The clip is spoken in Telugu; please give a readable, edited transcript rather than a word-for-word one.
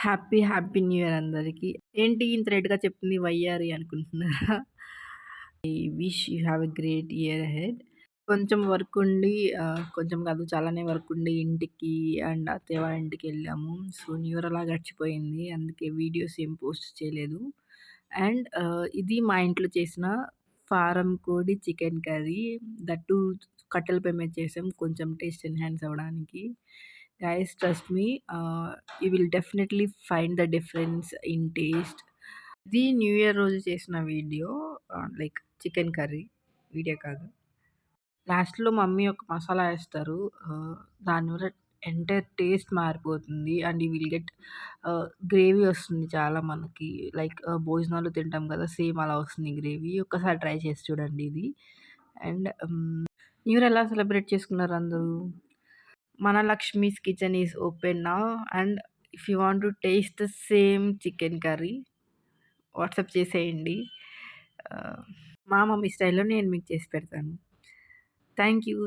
హ్యాపీ, హ్యాపీ న్యూ ఇయర్ అందరికి. ఏంటి ఇంత లేట్‌గా చెప్తుంది వయ్యారి అనుకుంటున్నారా? I wish you have a great year ahead. కొంచెం వర్క్ ఉండి కొంచెం కాదు చాలానే వర్క్ ఉండి ఇంటికి అండ్ అత్తయ్య వాళ్ళ ఇంటికెళ్ళాము. సో, న్యూ ఇయర్ అలా గడిచిపోయింది. అందుకే వీడియోస్ ఏం పోస్ట్ చేయలేదు. అండ్ ఇది మా ఇంట్లో చేసిన ఫారం కోడి చికెన్ కర్రీ. దట్ టూ కట్టెల పొయ్యి మీద చేసాం. కొంచెం టేస్ట్ ఎన్హాన్స్ అవ్వడానికి. Guys trust me you will definitely find the difference in taste. ఇది న్యూ ఇయర్ రోజు చేసిన video. Like chicken curry video కాదు. లాస్ట్‌లో మమ్మీ ఒక మసాలా ఏస్తారు. దానివల్ల ఎంటైర్ టేస్ట్ మారిపోతుంది. And you will get gravy వస్తుంది చాలా మనకి. లైక్ భోజనాల్లో తింటాం కదా! సేమ్ అలా వస్తుంది గ్రేవీ. ఒక్కసారి ట్రై చేసి చూడండి ఇది. అండ్ న్యూ ఇయర్ ఎలా సెలబ్రేట్ చేసుకున్నారు అందరూ? మన Lakshmi's kitchen is open now. And if you want to taste the same chicken curry WhatsApp చేసేయండి. మా మమ్మీ స్టైల్‌లో నేను మీకు చేసి పెడతాను. Thank you.